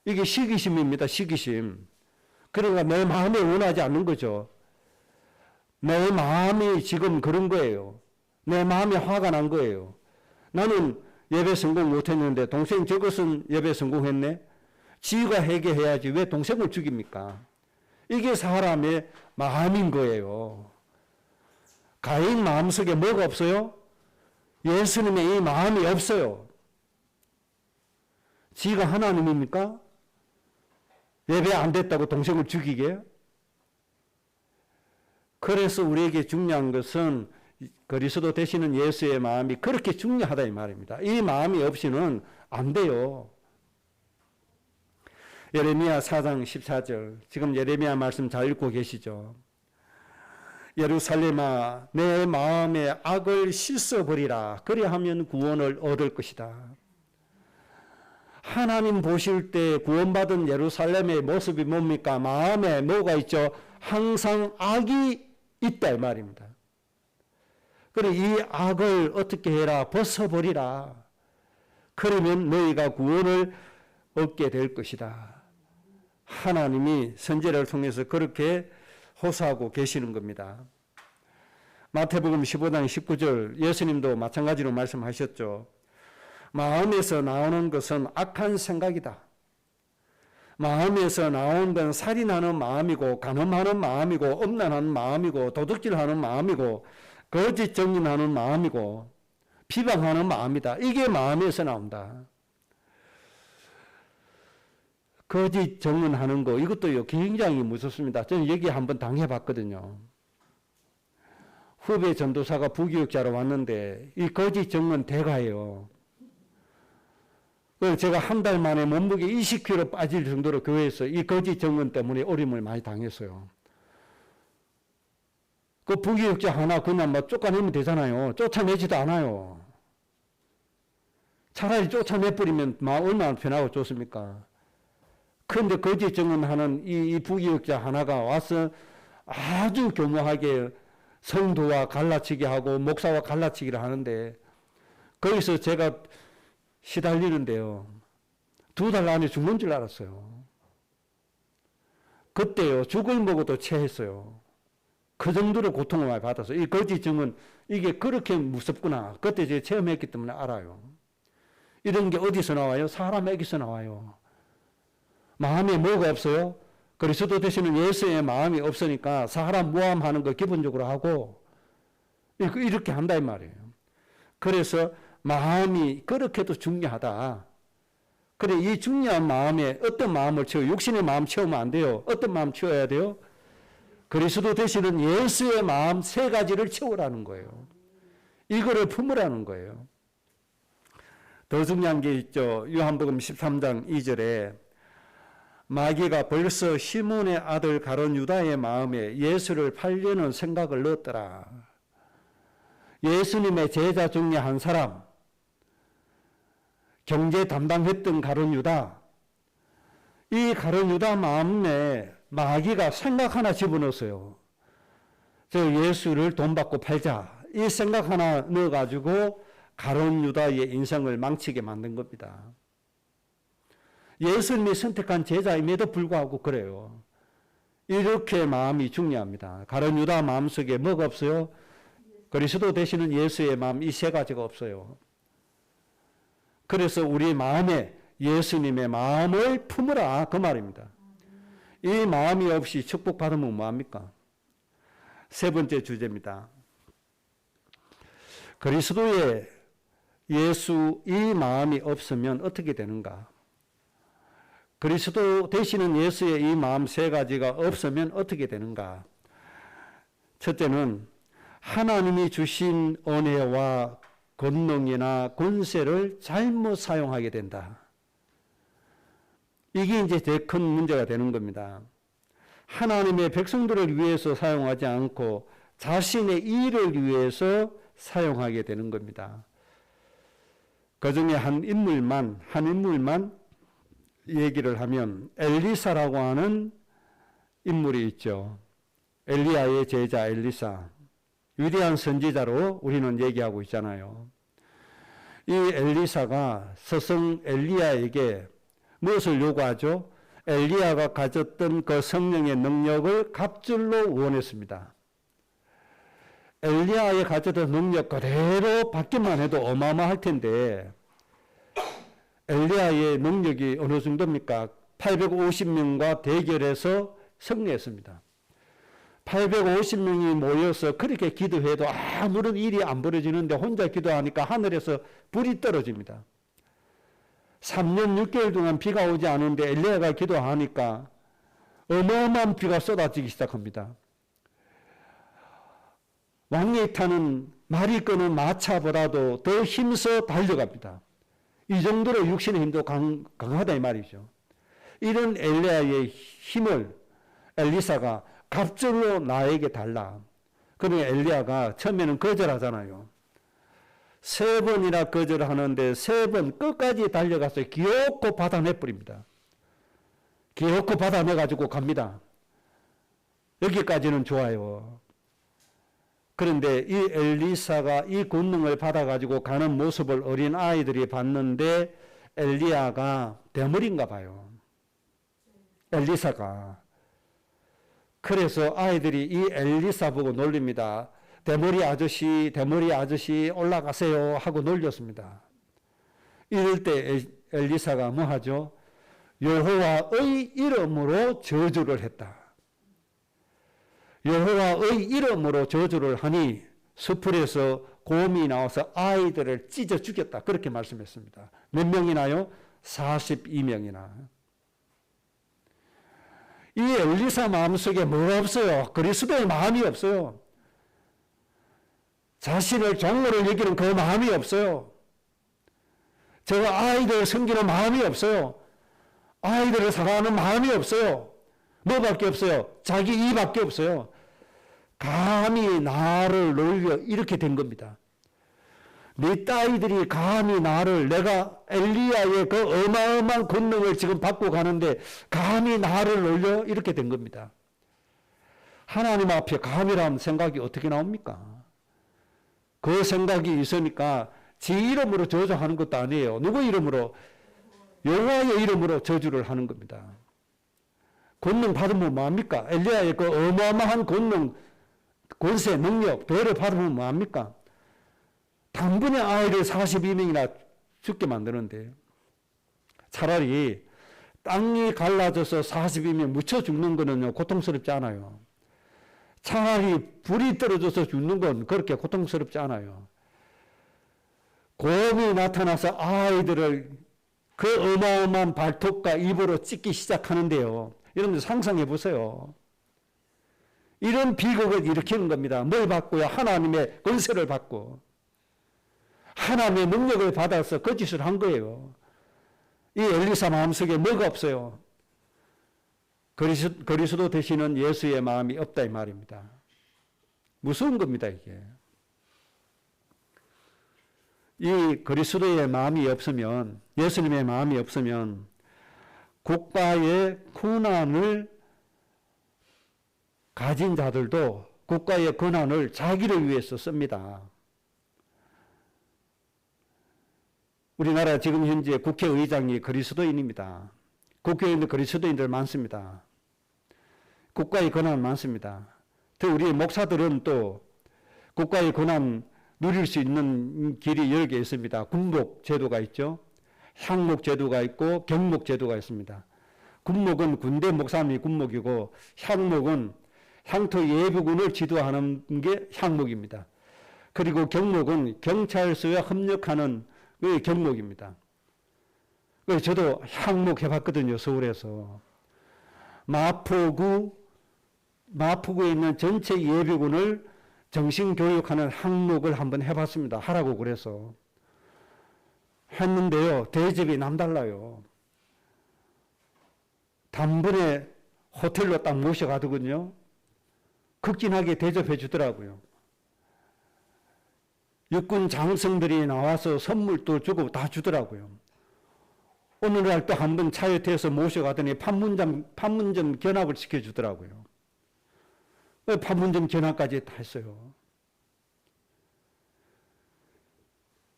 이게 시기심입니다. 시기심. 그러니까 내 마음에 원하지 않는 거죠. 내 마음이 지금 그런 거예요. 내 마음이 화가 난 거예요. 나는 예배 성공 못했는데 동생 저것은 예배 성공했네. 지가 회개해야지 왜 동생을 죽입니까? 이게 사람의 마음인 거예요. 가인 마음속에 뭐가 없어요? 예수님의 이 마음이 없어요. 지가 하나님입니까? 예배 안 됐다고 동생을 죽이게? 그래서 우리에게 중요한 것은 그리스도 되시는 예수의 마음이 그렇게 중요하다 이 말입니다. 이 마음이 없이는 안 돼요. 예레미야 4장 14절, 지금 예레미야 말씀 잘 읽고 계시죠? 예루살렘아 내 마음의 악을 씻어버리라. 그리하면 구원을 얻을 것이다. 하나님 보실 때 구원받은 예루살렘의 모습이 뭡니까? 마음에 뭐가 있죠? 항상 악이 있다 이 말입니다. 그래 이 악을 어떻게 해라? 벗어버리라. 그러면 너희가 구원을 얻게 될 것이다. 하나님이 선지자를 통해서 그렇게 호소하고 계시는 겁니다. 마태복음 15장 19절 예수님도 마찬가지로 말씀하셨죠. 마음에서 나오는 것은 악한 생각이다. 마음에서 나온 건 살인하는 마음이고 간음하는 마음이고 음란하는 마음이고 도둑질하는 마음이고 거짓 증언하는 마음이고 비방하는 마음이다. 이게 마음에서 나온다. 거짓 증언하는 거 이것도요 굉장히 무섭습니다. 저는 여기 한번 당해봤거든요. 후배 전도사가 부교육자로 왔는데 이 거짓 증언 대가예요. 그래서 제가 한 달 만에 몸무게 20kg 빠질 정도로 교회에서 이 거짓 증언 때문에 어려움을 많이 당했어요. 그 부교육자 하나 그냥 뭐 쫓아내면 되잖아요. 쫓아내지도 않아요. 차라리 쫓아내버리면 얼마나 편하고 좋습니까? 그런데 거짓 증언하는 이 부교육자 하나가 와서 아주 교묘하게 성도와 갈라치기 하고 목사와 갈라치기를 하는데 거기서 제가 시달리는데요. 2달 안에 죽는 줄 알았어요. 그때요. 죽을 먹어도 체했어요. 그 정도로 고통을 많이 받아서 이 거짓 증언 이게 그렇게 무섭구나. 그때 제가 체험했기 때문에 알아요. 이런 게 어디서 나와요? 사람에게서 나와요. 마음에 뭐가 없어요? 그리스도 되시는 예수의 마음이 없으니까 사람 모함하는 거 기본적으로 하고 이렇게 한다 이 말이에요. 그래서 마음이 그렇게도 중요하다. 그래 이 중요한 마음에 어떤 마음을 채워? 육신의 마음 채우면 안 돼요. 어떤 마음 채워야 돼요? 그리스도 되시는 예수의 마음 3가지를 채우라는 거예요. 이거를 품으라는 거예요. 더 중요한 게 있죠. 요한복음 13장 2절에 마귀가 벌써 시몬의 아들 가룟 유다의 마음에 예수를 팔려는 생각을 넣었더라. 예수님의 제자 중에 한 사람, 경제 담당했던 가룟 유다, 이 가룟 유다 마음에 마귀가 생각 하나 집어넣었어요. 저 예수를 돈 받고 팔자. 이 생각 하나 넣어가지고 가룟 유다의 인생을 망치게 만든 겁니다. 예수님이 선택한 제자임에도 불구하고 그래요. 이렇게 마음이 중요합니다. 가룟 유다 마음속에 뭐가 없어요? 그리스도 되시는 예수의 마음, 이 세 가지가 없어요. 그래서 우리 마음에 예수님의 마음을 품으라, 그 말입니다. 이 마음이 없이 축복받으면 뭐합니까? 세 번째 주제입니다. 그리스도의 예수 이 마음이 없으면 어떻게 되는가? 그리스도 되시는 예수의 이 마음 세 가지가 없으면 어떻게 되는가? 첫째는 하나님이 주신 은혜와 권능이나 권세를 잘못 사용하게 된다. 이게 이제 제일 큰 문제가 되는 겁니다. 하나님의 백성들을 위해서 사용하지 않고 자신의 일을 위해서 사용하게 되는 겁니다. 그 중에 한 인물만 얘기를 하면 엘리사라고 하는 인물이 있죠. 엘리야의 제자 엘리사. 위대한 선지자로 우리는 얘기하고 있잖아요. 이 엘리사가 스승 엘리야에게 무엇을 요구하죠? 엘리야가 가졌던 그 성령의 능력을 갑절로 원했습니다. 엘리야의 가졌던 능력 그대로 받기만 해도 어마어마할 텐데 엘리야의 능력이 어느 정도입니까? 850명과 대결해서 승리했습니다. 850명이 모여서 그렇게 기도해도 아무런 일이 안 벌어지는데 혼자 기도하니까 하늘에서 불이 떨어집니다. 3년 6개월 동안 비가 오지 않는데 엘리야가 기도하니까 어마어마한 비가 쏟아지기 시작합니다. 왕이 타는 말이 끄는 마차보다도 더 힘써 달려갑니다. 이 정도로 육신의 힘도 강하다 이 말이죠. 이런 엘리야의 힘을 엘리사가 갑절로 나에게 달라. 그러면 엘리야가 처음에는 거절하잖아요. 3번이나 거절하는데 3번 끝까지 달려가서 기어코 받아내버립니다. 기어코 받아내가지고 갑니다. 여기까지는 좋아요. 그런데 이 엘리사가 이 권능을 받아가지고 가는 모습을 어린 아이들이 봤는데 엘리야가 대머리인가 봐요. 엘리사가. 그래서 아이들이 이 엘리사 보고 놀립니다. 대머리 아저씨 올라가세요 하고 놀렸습니다. 이럴 때 엘리사가 뭐 하죠? 여호와의 이름으로 저주를 했다. 여호와의 이름으로 저주를 하니 숲풀에서 곰이 나와서 아이들을 찢어 죽였다. 그렇게 말씀했습니다. 몇 명이나요? 42명이나. 이 엘리사 마음속에 뭐가 없어요? 그리스도의 마음이 없어요. 자신을 종으로 여기는 그 마음이 없어요. 저 아이들 섬기는 마음이 없어요. 아이들을 사랑하는 마음이 없어요. 뭐밖에 없어요? 자기 이밖에 없어요. 감히 나를 놀려 이렇게 된 겁니다. 네 딸들이 감히 나를 내가 엘리야의 그 어마어마한 권능을 지금 받고 가는데 감히 나를 놀려 이렇게 된 겁니다. 하나님 앞에 감이라는 생각이 어떻게 나옵니까? 그 생각이 있으니까 지 이름으로 저주하는 것도 아니에요. 누구 이름으로? 여호와의 이름으로 저주를 하는 겁니다. 권능 받으면 뭐합니까? 엘리야의 그 어마어마한 권능, 권세, 능력, 배를 받으면 뭐합니까? 단번에 아이를 42명이나 죽게 만드는데 차라리 땅이 갈라져서 42명 묻혀 죽는 거는요 고통스럽지 않아요. 차라리 불이 떨어져서 죽는 건 그렇게 고통스럽지 않아요. 곰이 나타나서 아이들을 그 어마어마한 발톱과 입으로 찢기 시작하는데요. 여러분들 상상해 보세요. 이런 비극을 일으키는 겁니다. 뭘 받고요? 하나님의 권세를 받고 하나님의 능력을 받아서 그 짓을 한 거예요. 이 엘리사 마음속에 뭐가 없어요? 그리스도 되시는 예수의 마음이 없다 이 말입니다. 무서운 겁니다 이게. 이 그리스도의 마음이 없으면, 예수님의 마음이 없으면 국가의 고난을 가진 자들도 국가의 권한을 자기를 위해서 씁니다. 우리나라 지금 현재 국회의장이 그리스도인입니다. 국회의원들 그리스도인들 많습니다. 국가의 권한 많습니다. 또 우리 목사들은 또 국가의 권한 누릴 수 있는 길이 여러 개 있습니다. 군복 제도가 있죠. 향목 제도가 있고 경목 제도가 있습니다. 군목은 군대 목사님이 군목이고 향목은 향토 예비군을 지도하는 게 향목입니다. 그리고 경목은 경찰서에 협력하는 게 경목입니다. 저도 향목 해봤거든요. 서울에서. 마포구에 있는 전체 예비군을 정신교육하는 항목을 한번 해봤습니다. 하라고 그래서. 했는데요. 대접이 남달라요. 단번에 호텔로 딱 모셔가더군요. 극진하게 대접해 주더라고요. 육군 장성들이 나와서 선물도 주고 다 주더라고요. 어느 날 또 한 번 차에 태워서 모셔가더니 판문점 견학을 시켜주더라고요. 판문점 견학까지 다 했어요.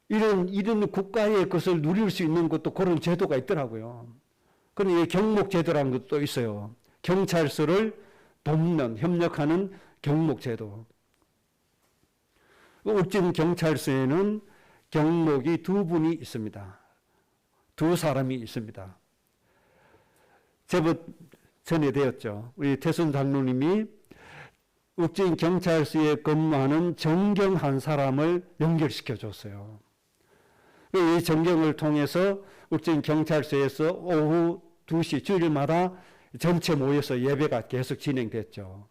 이런 국가의 것을 누릴 수 있는 것도 그런 제도가 있더라고요. 그런 경목 제도라는 것도 있어요. 경찰서를 돕는, 협력하는 경목 제도. 울진 경찰서에는 경목이 두 분이 있습니다. 두 사람이 있습니다. 제법 전해되었죠. 우리 태순 장로님이 울진 경찰서에 근무하는 정경 한 사람을 연결시켜 줬어요. 이 정경을 통해서 울진 경찰서에서 오후 2시 주일마다 전체 모여서 예배가 계속 진행됐죠.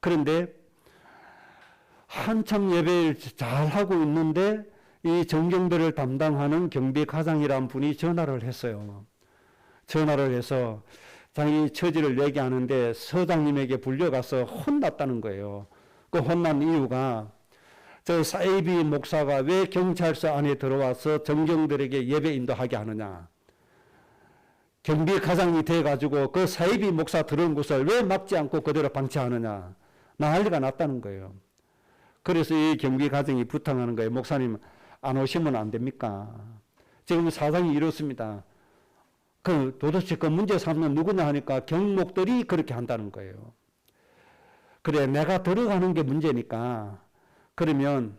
그런데 한참 예배를 잘 하고 있는데 이 정경들을 담당하는 경비과장이라는 분이 전화를 했어요. 전화를 해서 자기 처지를 얘기하는데 서장님에게 불려가서 혼났다는 거예요. 그 혼난 이유가 저 사이비 목사가 왜 경찰서 안에 들어와서 정경들에게 예배 인도하게 하느냐. 경비과장이 돼가지고 그 사이비 목사 들어온 곳을 왜 막지 않고 그대로 방치하느냐. 난리가 났다는 거예요. 그래서 이 경비과장이 부탁하는 거예요. 목사님 안 오시면 안 됩니까? 지금 사상이 이렇습니다. 도대체 그 문제 삼는 누구냐 하니까 경목들이 그렇게 한다는 거예요. 그래 내가 들어가는 게 문제니까 그러면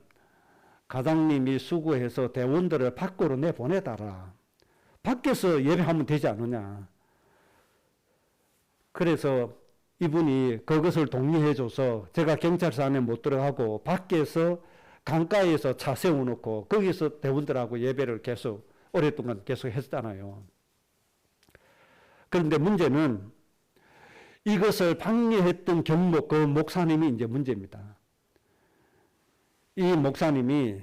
과장님이 수고해서 대원들을 밖으로 내보내달라. 밖에서 예배하면 되지 않느냐. 그래서 이분이 그것을 동의해줘서 제가 경찰서 안에 못 들어가고 밖에서 강가에서 차 세워놓고 거기서 대원들하고 예배를 계속 오랫동안 계속 했잖아요. 그런데 문제는 이것을 방해했던 경목, 그 목사님이 이제 문제입니다. 이 목사님이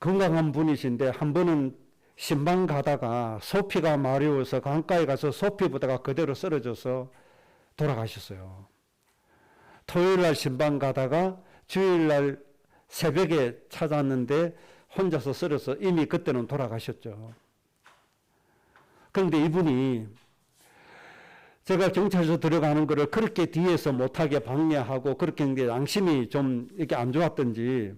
건강한 분이신데 한 번은 신방 가다가 소피가 마려워서 강가에 가서 소피 보다가 그대로 쓰러져서 돌아가셨어요. 토요일날 신방 가다가 주일날 새벽에 찾았는데 혼자서 쓰러서 이미 그때는 돌아가셨죠. 그런데 이분이 제가 경찰서 들어가는 것을 그렇게 뒤에서 못하게 방해하고 그렇게 했는데 양심이 좀 이렇게 안 좋았던지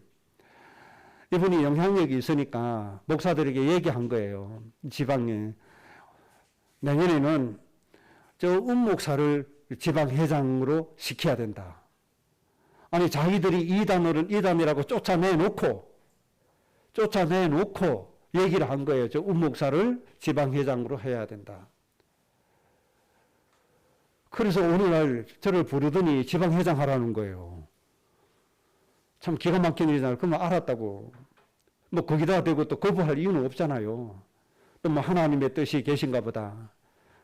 이분이 영향력이 있으니까 목사들에게 얘기한 거예요. 지방에. 내년에는 저 운목사를 지방회장으로 시켜야 된다. 아니 자기들이 이단이라고 쫓아내놓고 얘기를 한 거예요. 저 운목사를 지방회장으로 해야 된다. 그래서 어느 날 저를 부르더니 지방회장 하라는 거예요. 참 기가 막힌 일이잖아요. 그러면 알았다고. 뭐 거기다 대고 또 거부할 이유는 없잖아요. 또 뭐 하나님의 뜻이 계신가 보다.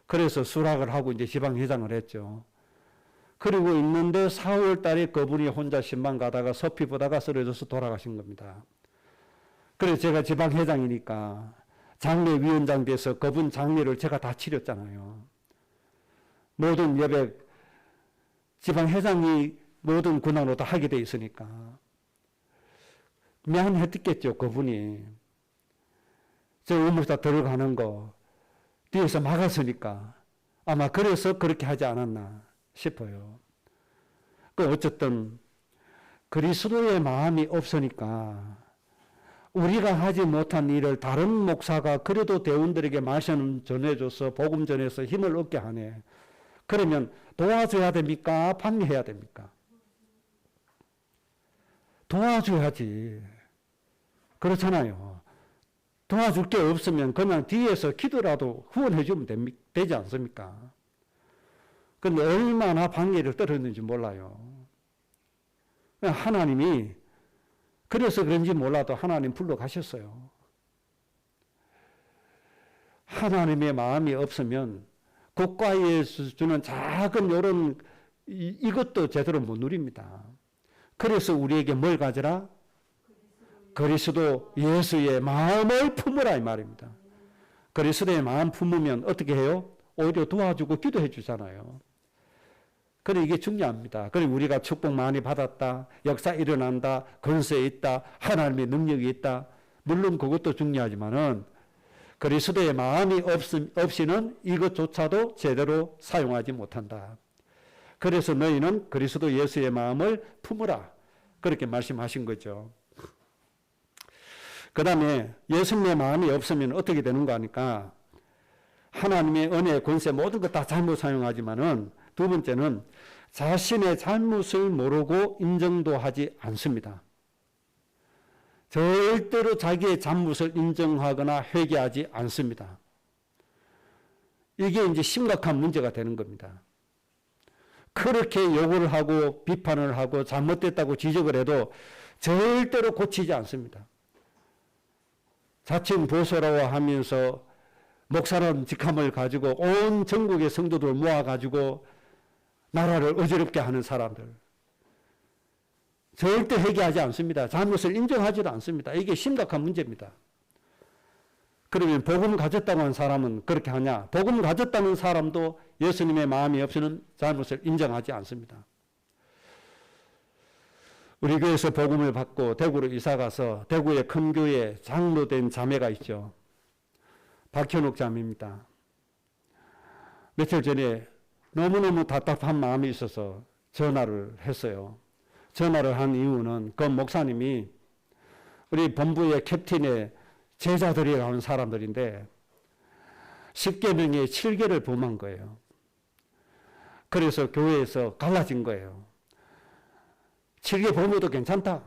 그래서 수락을 하고 이제 지방회장을 했죠. 그리고 있는데 4월 달에 그분이 혼자 신방 가다가 서피 보다가 쓰러져서 돌아가신 겁니다. 그래서 제가 지방회장이니까 장례위원장 돼서 그분 장례를 제가 다 치렀잖아요. 모든 예배 지방회장이 모든 권한으로 다 하게 돼 있으니까 미안했겠죠. 그분이 저 우물사 들어가는 거 뒤에서 막았으니까 아마 그래서 그렇게 하지 않았나 싶어요. 그 어쨌든 그리스도의 마음이 없으니까 우리가 하지 못한 일을 다른 목사가 그래도 대원들에게 말씀 전해줘서 복음 전해서 힘을 얻게 하네. 그러면 도와줘야 됩니까? 방해해야 됩니까? 도와줘야지. 그렇잖아요. 도와줄 게 없으면 그냥 뒤에서 기도라도 후원해주면 되지 않습니까? 그런데 얼마나 방해를 떨었는지 몰라요. 하나님이 그래서 그런지 몰라도 하나님 불러가셨어요. 하나님의 마음이 없으면 국가에서 주는 작은 이런 이것도 제대로 못 누립니다. 그래서 우리에게 뭘 가져라? 그리스도 예수의 마음을 품으라 이 말입니다. 그리스도의 마음 품으면 어떻게 해요? 오히려 도와주고 기도해 주잖아요. 그래 이게 중요합니다. 그래 우리가 축복 많이 받았다, 역사 일어난다, 권세 있다, 하나님의 능력이 있다. 물론 그것도 중요하지만은 그리스도의 마음이 없이는 이것조차도 제대로 사용하지 못한다. 그래서 너희는 그리스도 예수의 마음을 품으라. 그렇게 말씀하신 거죠. 그 다음에 예수님의 마음이 없으면 어떻게 되는가 하니까 하나님의 은혜, 권세 모든 것 다 잘못 사용하지만은 두 번째는 자신의 잘못을 모르고 인정도 하지 않습니다. 절대로 자기의 잘못을 인정하거나 회개하지 않습니다. 이게 이제 심각한 문제가 되는 겁니다. 그렇게 욕을 하고 비판을 하고 잘못됐다고 지적을 해도 절대로 고치지 않습니다. 자칭 보수라고 하면서 목사라는 직함을 가지고 온 전국의 성도들 모아가지고 나라를 어지럽게 하는 사람들. 절대 회개하지 않습니다. 잘못을 인정하지도 않습니다. 이게 심각한 문제입니다. 그러면 복음 가졌다고 하는 사람은 그렇게 하냐? 복음 가졌다는 사람도 예수님의 마음이 없이는 잘못을 인정하지 않습니다. 우리 교회에서 복음을 받고 대구로 이사가서 대구의 큰 교회에 장로된 자매가 있죠. 박현옥 자매입니다. 며칠 전에 너무너무 답답한 마음이 있어서 전화를 했어요. 전화를 한 이유는 그 목사님이 우리 본부의 캡틴의 제자들이라는 사람들인데 10계명에 7계를 범한 거예요. 그래서 교회에서 갈라진 거예요. 7계 범해도 괜찮다.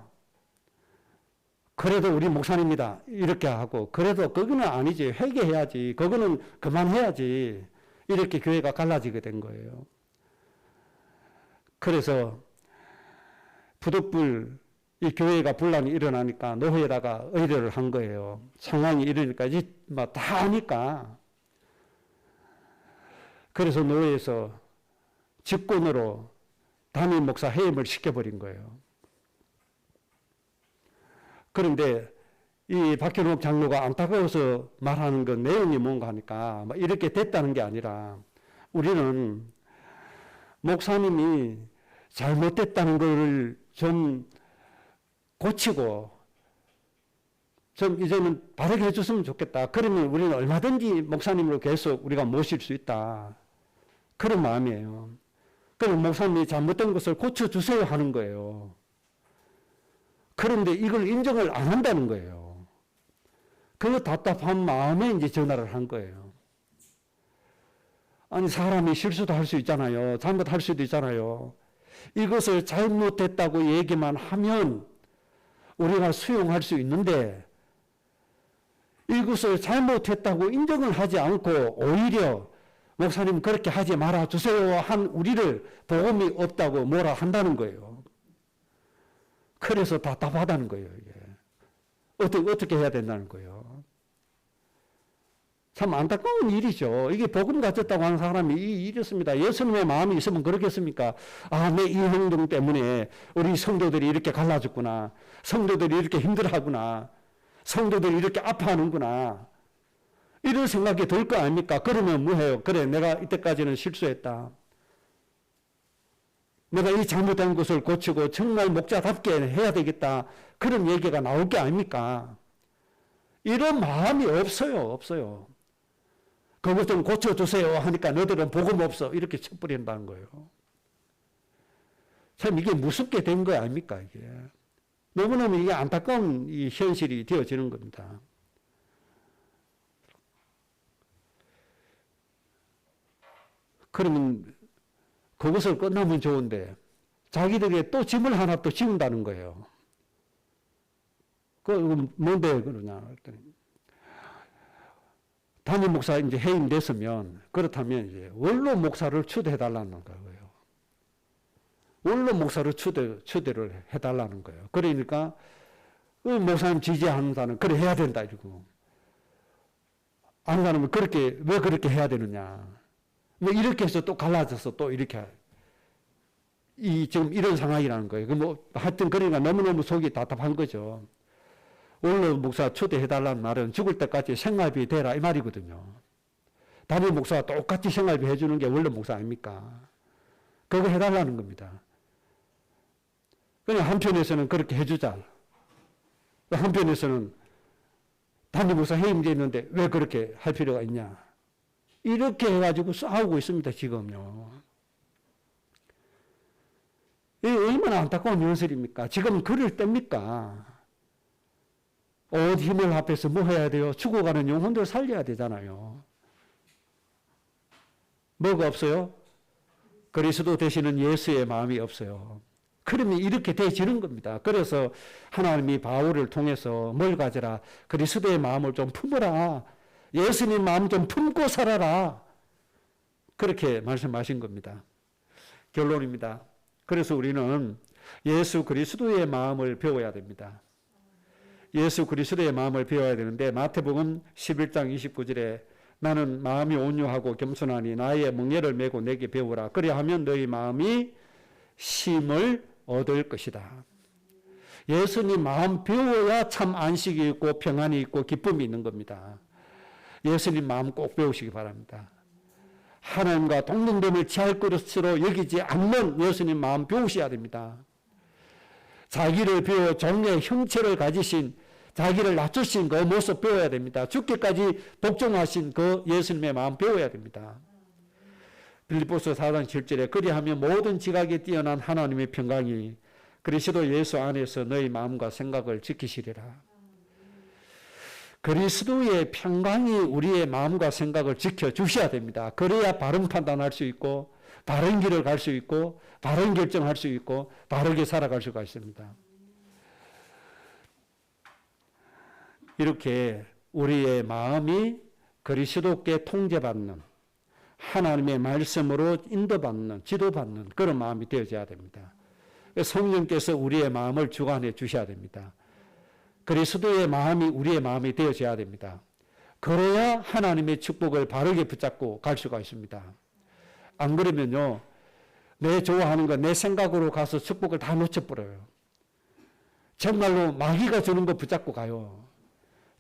그래도 우리 목사님이다. 이렇게 하고 그래도 그거는 아니지. 회개해야지. 그거는 그만해야지. 이렇게 교회가 갈라지게 된 거예요. 그래서 부득불 이 교회가 분란이 일어나니까 노회에다가 의뢰를 한 거예요. 상황이 이러니까 이제 다 아니까. 그래서 노회에서 직권으로 담임 목사 해임을 시켜버린 거예요. 그런데 이 박현옥 장로가 안타까워서 말하는 건 내용이 뭔가 하니까 이렇게 됐다는 게 아니라 우리는 목사님이 잘못됐다는 걸 좀 고치고 좀 이제는 바르게 해줬으면 좋겠다. 그러면 우리는 얼마든지 목사님으로 계속 우리가 모실 수 있다. 그런 마음이에요. 그럼 목사님이 잘못된 것을 고쳐주세요 하는 거예요. 그런데 이걸 인정을 안 한다는 거예요. 그 답답한 마음에 이제 전화를 한 거예요. 아니 사람이 실수도 할 수 있잖아요. 잘못할 수도 있잖아요. 이것을 잘못했다고 얘기만 하면 우리가 수용할 수 있는데 이것을 잘못했다고 인정을 하지 않고 오히려 목사님 그렇게 하지 말아주세요 한 우리를 복음이 없다고 뭐라 한다는 거예요. 그래서 답답하다는 거예요. 이게. 어떻게 해야 된다는 거예요. 참 안타까운 일이죠. 이게 복음 가졌다고 하는 사람이 이렇습니다. 예수님의 마음이 있으면 그렇겠습니까? 아, 내 이 행동 때문에 우리 성도들이 이렇게 갈라졌구나. 성도들이 이렇게 힘들어하구나. 성도들이 이렇게 아파하는구나. 이런 생각이 들 거 아닙니까? 그러면 뭐해요? 그래, 내가 이때까지는 실수했다. 내가 이 잘못된 것을 고치고 정말 목자답게 해야 되겠다. 그런 얘기가 나올 게 아닙니까? 이런 마음이 없어요. 그것 좀 고쳐주세요 하니까 너들은 복음 없어. 이렇게 쳐버린다는 거예요. 참 이게 무섭게 된 거 아닙니까? 이게 너무너무 이게 안타까운 이 현실이 되어지는 겁니다. 그러면 그것을 끝나면 좋은데 자기들에게 또 짐을 하나 또 지운다는 거예요. 그건 뭔데 그러냐 그랬더니 담임 목사 이제 해임됐으면 그렇다면 이제 원로 목사를 추대해달라는 거예요. 원로 목사를 추대를 해달라는 거예요. 그러니까 목사님 지지하는 사람은 그래 해야 된다 이러고 안 사람은 그렇게 왜 그렇게 해야 되느냐. 뭐 이렇게 해서 또 갈라져서 또 이렇게 지금 이런 상황이라는 거예요. 하여튼 그러니까 너무너무 속이 답답한 거죠. 원로 목사 초대해달라는 말은 죽을 때까지 생활비 되라 이 말이거든요. 담임 목사가 똑같이 생활비 해주는 게 원로 목사 아닙니까? 그거 해달라는 겁니다. 그냥 한편에서는 그렇게 해주자. 한편에서는 담임 목사 해임되어 있는데 왜 그렇게 할 필요가 있냐. 이렇게 해가지고 싸우고 있습니다, 지금요. 이게 얼마나 안타까운 현실입니까? 지금 그럴 때입니까? 온 힘을 합해서 뭐 해야 돼요? 죽어가는 영혼들 살려야 되잖아요. 뭐가 없어요? 그리스도 되시는 예수의 마음이 없어요. 그러면 이렇게 되어지는 겁니다. 그래서 하나님이 바울을 통해서 뭘 가져라? 그리스도의 마음을 좀 품어라. 예수님 마음 좀 품고 살아라. 그렇게 말씀하신 겁니다. 결론입니다. 그래서 우리는 예수 그리스도의 마음을 배워야 됩니다. 예수 그리스도의 마음을 배워야 되는데 마태복음 11장 29절에 나는 마음이 온유하고 겸손하니 나의 멍에를 메고 내게 배우라. 그리하면 너희 마음이 쉼을 얻을 것이다. 예수님 마음 배워야 참 안식이 있고 평안이 있고 기쁨이 있는 겁니다. 예수님 마음 꼭 배우시기 바랍니다. 하나님과 동등됨을 취할 것으로 여기지 않는 예수님 마음 배우셔야 됩니다. 자기를 배워 종의 형체를 가지신 자기를 낮추신 그 모습 배워야 됩니다. 죽기까지 복종하신 그 예수님의 마음 배워야 됩니다. 빌립보서 4장 7절에 그리하면 모든 지각에 뛰어난 하나님의 평강이 그리스도 예수 안에서 너희 마음과 생각을 지키시리라. 그리스도의 평강이 우리의 마음과 생각을 지켜주셔야 됩니다. 그래야 바른 판단할 수 있고 바른 길을 갈 수 있고 바른 결정할 수 있고 바르게 살아갈 수가 있습니다. 이렇게 우리의 마음이 그리스도께 통제받는 하나님의 말씀으로 인도받는 지도받는 그런 마음이 되어져야 됩니다. 성령께서 우리의 마음을 주관해 주셔야 됩니다. 그리스도의 마음이 우리의 마음이 되어져야 됩니다. 그래야 하나님의 축복을 바르게 붙잡고 갈 수가 있습니다. 안 그러면요, 내 좋아하는 거 내 생각으로 가서 축복을 다 놓쳐버려요. 정말로 마귀가 주는 거 붙잡고 가요.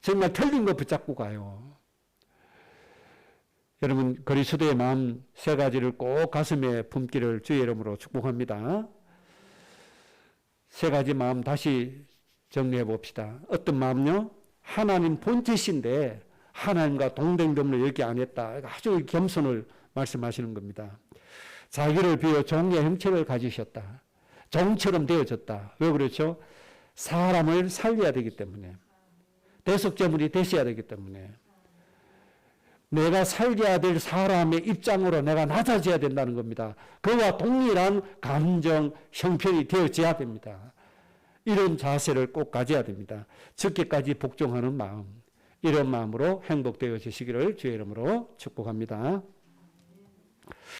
정말 틀린 거 붙잡고 가요. 여러분 그리스도의 마음 세 가지를 꼭 가슴에 품기를 주의 이름으로 축복합니다. 세 가지 마음 다시 정리해 봅시다. 어떤 마음요? 하나님 본체신데 하나님과 동등됨을 여기 안 했다. 아주 겸손을 말씀하시는 겁니다. 자기를 비워 종의 형체를 가지셨다. 종처럼 되어졌다. 왜 그렇죠? 사람을 살려야 되기 때문에. 대속제물이 되셔야 되기 때문에. 내가 살려야 될 사람의 입장으로 내가 낮아져야 된다는 겁니다. 그와 동일한 감정, 형편이 되어져야 됩니다. 이런 자세를 꼭 가져야 됩니다. 죽기까지 복종하는 마음, 이런 마음으로 행복되어지시기를 주의 이름으로 축복합니다.